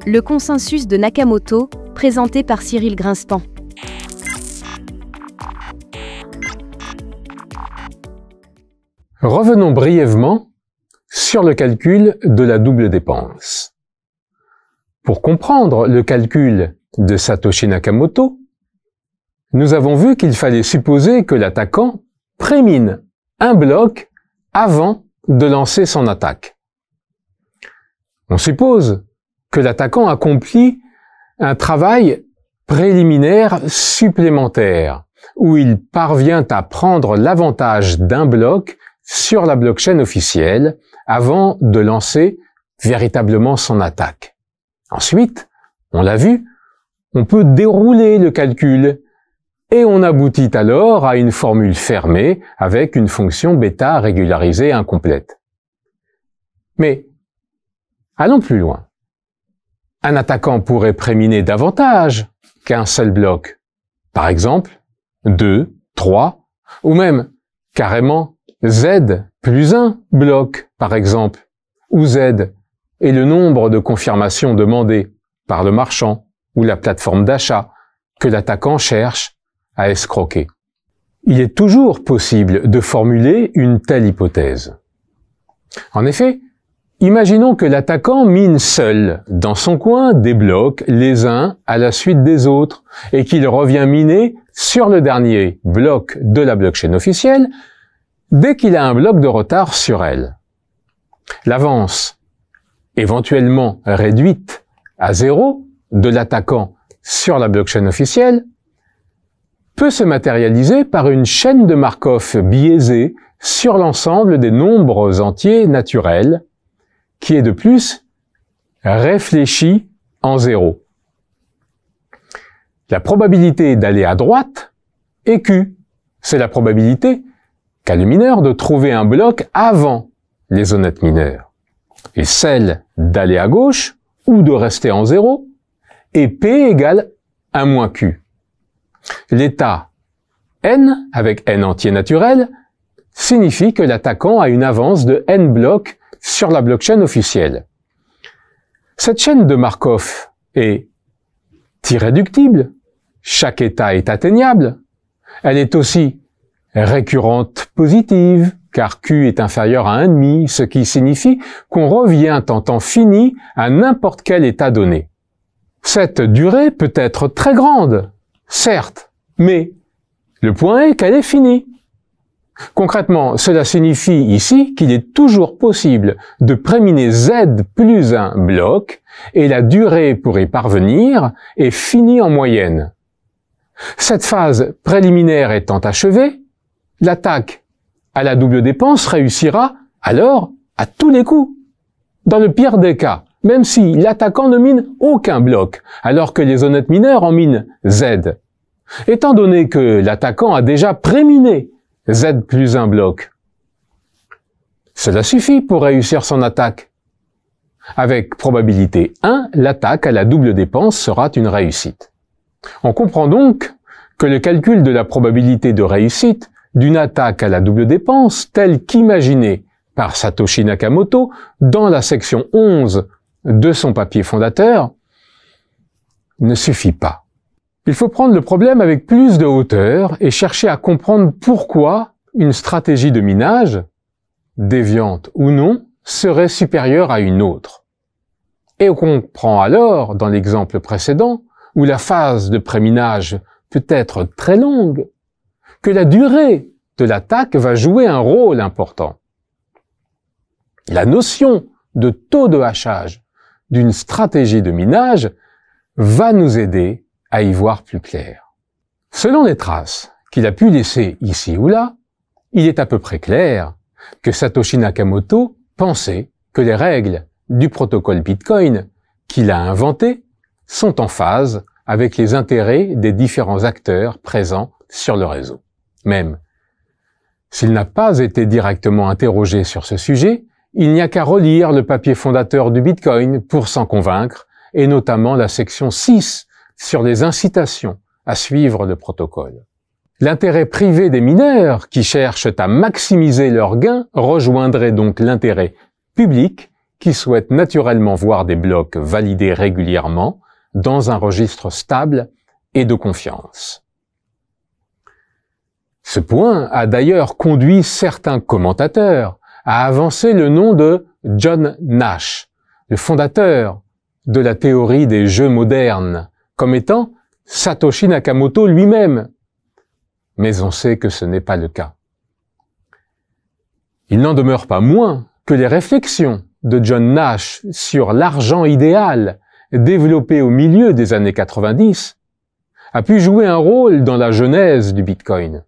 Le consensus de Nakamoto, présenté par Cyril Grinspan. Revenons brièvement sur le calcul de la double dépense. Pour comprendre le calcul de Satoshi Nakamoto, nous avons vu qu'il fallait supposer que l'attaquant prémine un bloc avant de lancer son attaque. On suppose que l'attaquant accomplit un travail préliminaire supplémentaire, où il parvient à prendre l'avantage d'un bloc sur la blockchain officielle avant de lancer véritablement son attaque. Ensuite, on l'a vu, on peut dérouler le calcul et on aboutit alors à une formule fermée avec une fonction bêta régularisée incomplète. Mais allons plus loin. Un attaquant pourrait préminer davantage qu'un seul bloc. Par exemple, 2, 3, ou même carrément Z plus 1 bloc, par exemple, où Z est le nombre de confirmations demandées par le marchand ou la plateforme d'achat que l'attaquant cherche à escroquer. Il est toujours possible de formuler une telle hypothèse. En effet, imaginons que l'attaquant mine seul, dans son coin, des blocs les uns à la suite des autres, et qu'il revient miner sur le dernier bloc de la blockchain officielle dès qu'il a un bloc de retard sur elle. L'avance, éventuellement réduite à 0 de l'attaquant sur la blockchain officielle, peut se matérialiser par une chaîne de Markov biaisée sur l'ensemble des nombres entiers naturels, qui est de plus réfléchi en 0. La probabilité d'aller à droite est Q. C'est la probabilité qu'a le mineur de trouver un bloc avant les honnêtes mineurs. Et celle d'aller à gauche ou de rester en 0 est P égale 1 moins Q. L'état N, avec N entier naturel, signifie que l'attaquant a une avance de N blocs sur la blockchain officielle. Cette chaîne de Markov est irréductible, chaque état est atteignable. Elle est aussi récurrente positive, car Q est inférieur à 1,5, ce qui signifie qu'on revient en temps fini à n'importe quel état donné. Cette durée peut être très grande, certes, mais le point est qu'elle est finie. Concrètement, cela signifie ici qu'il est toujours possible de préminer Z plus un bloc et la durée pour y parvenir est finie en moyenne. Cette phase préliminaire étant achevée, l'attaque à la double dépense réussira alors à tous les coups. Dans le pire des cas, même si l'attaquant ne mine aucun bloc, alors que les honnêtes mineurs en minent Z. Étant donné que l'attaquant a déjà préminé Z plus un bloc, cela suffit pour réussir son attaque. Avec probabilité 1, l'attaque à la double dépense sera une réussite. On comprend donc que le calcul de la probabilité de réussite d'une attaque à la double dépense, telle qu'imaginée par Satoshi Nakamoto dans la section 11 de son papier fondateur, ne suffit pas. Il faut prendre le problème avec plus de hauteur et chercher à comprendre pourquoi une stratégie de minage, déviante ou non, serait supérieure à une autre. Et on comprend alors, dans l'exemple précédent, où la phase de préminage peut être très longue, que la durée de l'attaque va jouer un rôle important. La notion de taux de hachage d'une stratégie de minage va nous aider à y voir plus clair. Selon les traces qu'il a pu laisser ici ou là, il est à peu près clair que Satoshi Nakamoto pensait que les règles du protocole Bitcoin qu'il a inventé sont en phase avec les intérêts des différents acteurs présents sur le réseau. Même s'il n'a pas été directement interrogé sur ce sujet, il n'y a qu'à relire le papier fondateur du Bitcoin pour s'en convaincre, et notamment la section 6 sur les incitations à suivre le protocole. L'intérêt privé des mineurs qui cherchent à maximiser leurs gains rejoindrait donc l'intérêt public qui souhaitent naturellement voir des blocs validés régulièrement dans un registre stable et de confiance. Ce point a d'ailleurs conduit certains commentateurs à avancer le nom de John Nash, le fondateur de la théorie des jeux modernes, comme étant Satoshi Nakamoto lui-même. Mais on sait que ce n'est pas le cas. Il n'en demeure pas moins que les réflexions de John Nash sur l'argent idéal, développé au milieu des années 90, a pu jouer un rôle dans la genèse du Bitcoin.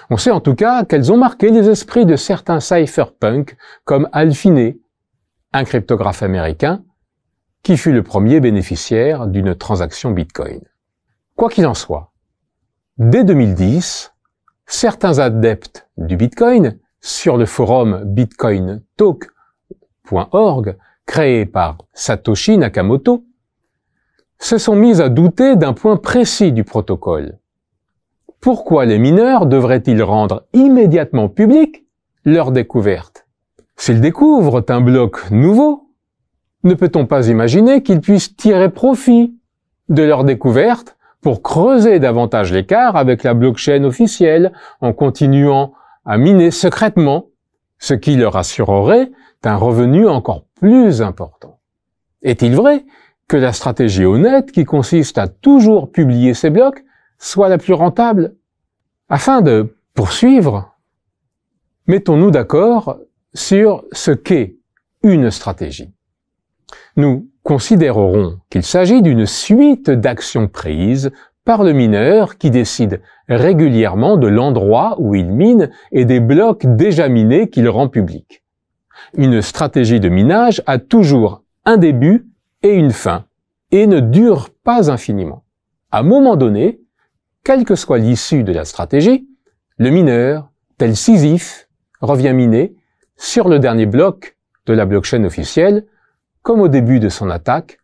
On sait en tout cas qu'elles ont marqué les esprits de certains cypherpunks comme Hal Finney, un cryptographe américain, qui fut le premier bénéficiaire d'une transaction Bitcoin. Quoi qu'il en soit, dès 2010, certains adeptes du Bitcoin, sur le forum bitcointalk.org, créé par Satoshi Nakamoto, se sont mis à douter d'un point précis du protocole. Pourquoi les mineurs devraient-ils rendre immédiatement public leur découverte? S'ils découvrent un bloc nouveau, ne peut-on pas imaginer qu'ils puissent tirer profit de leur découverte pour creuser davantage l'écart avec la blockchain officielle en continuant à miner secrètement, ce qui leur assurerait un revenu encore plus important? Est-il vrai que la stratégie honnête qui consiste à toujours publier ces blocs soit la plus rentable? Afin de poursuivre, mettons-nous d'accord sur ce qu'est une stratégie. Nous considérerons qu'il s'agit d'une suite d'actions prises par le mineur qui décide régulièrement de l'endroit où il mine et des blocs déjà minés qu'il rend publics. Une stratégie de minage a toujours un début et une fin, et ne dure pas infiniment. À un moment donné, quelle que soit l'issue de la stratégie, le mineur, tel Sisyphe, revient miner sur le dernier bloc de la blockchain officielle, comme au début de son attaque,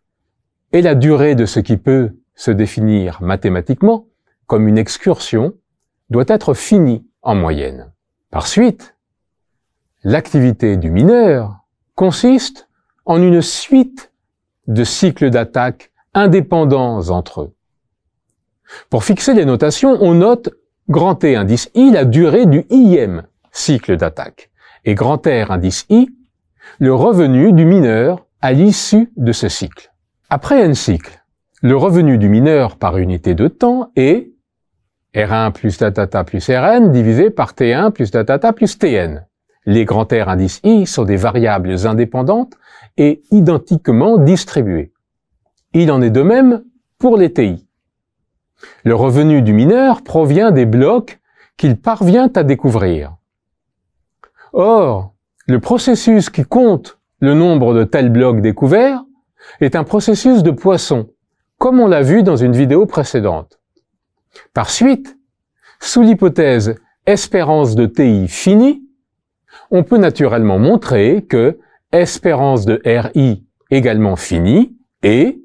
et la durée de ce qui peut se définir mathématiquement comme une excursion doit être finie en moyenne. Par suite, l'activité du mineur consiste en une suite de cycles d'attaque indépendants entre eux. Pour fixer les notations, on note grand T indice I la durée du ième cycle d'attaque et grand R indice I le revenu du mineur à l'issue de ce cycle. Après n cycles, le revenu du mineur par unité de temps est R1 plus datata plus Rn divisé par T1 plus datata plus Tn. Les grands R indice I sont des variables indépendantes et identiquement distribuées. Il en est de même pour les TI. Le revenu du mineur provient des blocs qu'il parvient à découvrir. Or, le processus qui compte le nombre de tels blocs découverts est un processus de Poisson, comme on l'a vu dans une vidéo précédente. Par suite, sous l'hypothèse espérance de TI finie, on peut naturellement montrer que espérance de RI également finie et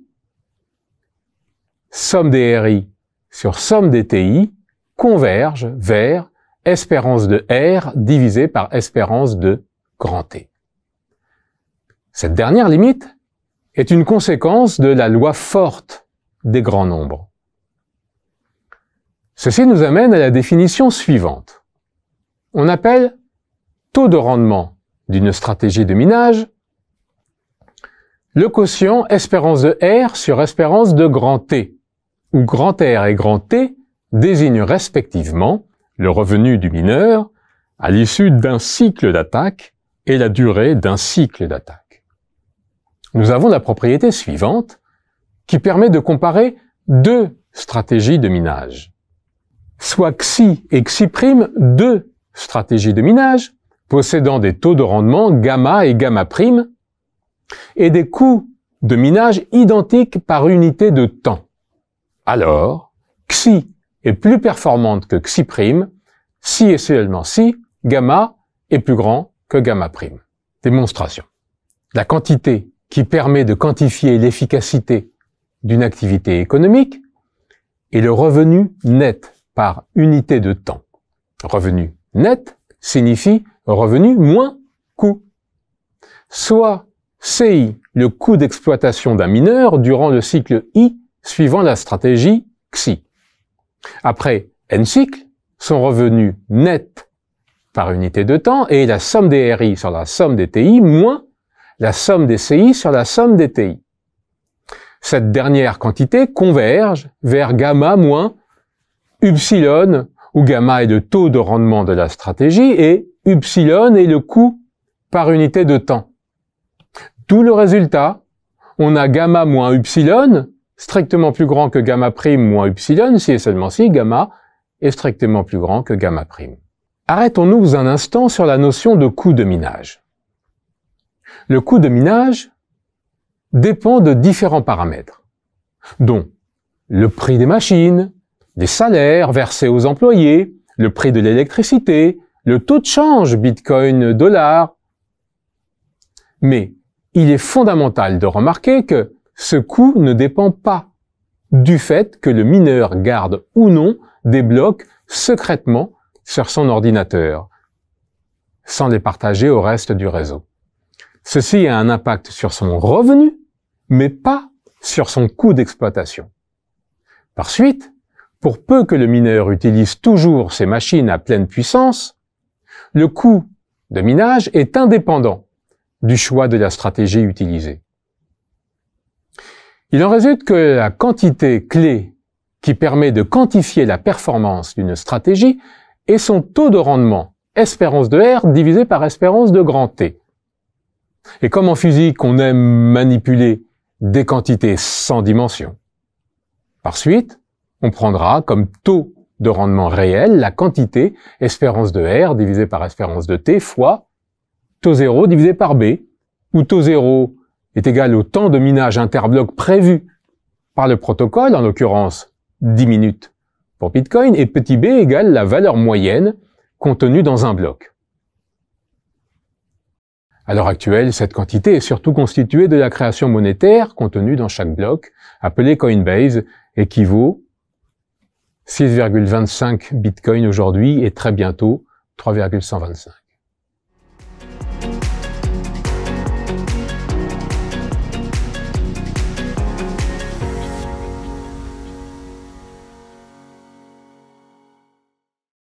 somme des RI sur somme des TI converge vers espérance de R divisé par espérance de grand T. Cette dernière limite est une conséquence de la loi forte des grands nombres. Ceci nous amène à la définition suivante. On appelle taux de rendement d'une stratégie de minage le quotient espérance de R sur espérance de grand T, où grand R et grand T désignent respectivement le revenu du mineur à l'issue d'un cycle d'attaque et la durée d'un cycle d'attaque. Nous avons la propriété suivante qui permet de comparer deux stratégies de minage. Soit Xi et Xi', deux stratégies de minage possédant des taux de rendement gamma et gamma', et des coûts de minage identiques par unité de temps. Alors, Xi est plus performante que Xi', si et seulement si gamma est plus grand que gamma'. Démonstration. La quantité qui permet de quantifier l'efficacité d'une activité économique est le revenu net par unité de temps. Revenu net signifie revenu moins coût. soit CI, le coût d'exploitation d'un mineur durant le cycle I suivant la stratégie XI. Après N cycles, son revenu net par unité de temps est la somme des RI sur la somme des TI moins la somme des CI sur la somme des TI. Cette dernière quantité converge vers gamma moins upsilon, où gamma est le taux de rendement de la stratégie et upsilon est le coût par unité de temps. D'où le résultat, on a gamma moins upsilon, strictement plus grand que gamma prime moins upsilon, si et seulement si gamma est strictement plus grand que gamma prime. Arrêtons-nous un instant sur la notion de coût de minage. Le coût de minage dépend de différents paramètres, dont le prix des machines, les salaires versés aux employés, le prix de l'électricité, le taux de change Bitcoin-dollar. Mais il est fondamental de remarquer que ce coût ne dépend pas du fait que le mineur garde ou non des blocs secrètement sur son ordinateur, sans les partager au reste du réseau. Ceci a un impact sur son revenu, mais pas sur son coût d'exploitation. Par suite, pour peu que le mineur utilise toujours ses machines à pleine puissance, le coût de minage est indépendant du choix de la stratégie utilisée. Il en résulte que la quantité clé qui permet de quantifier la performance d'une stratégie est son taux de rendement, espérance de R divisé par espérance de grand T. Et comme en physique, on aime manipuler des quantités sans dimension. Par suite, on prendra comme taux de rendement réel la quantité espérance de R divisé par espérance de T fois taux 0 divisé par B, où taux 0 est égal au temps de minage interbloc prévu par le protocole, en l'occurrence 10 minutes pour Bitcoin, et petit b égale la valeur moyenne contenue dans un bloc. À l'heure actuelle, cette quantité est surtout constituée de la création monétaire contenue dans chaque bloc, appelée Coinbase, équivaut 6,25 Bitcoin aujourd'hui et très bientôt 3,125.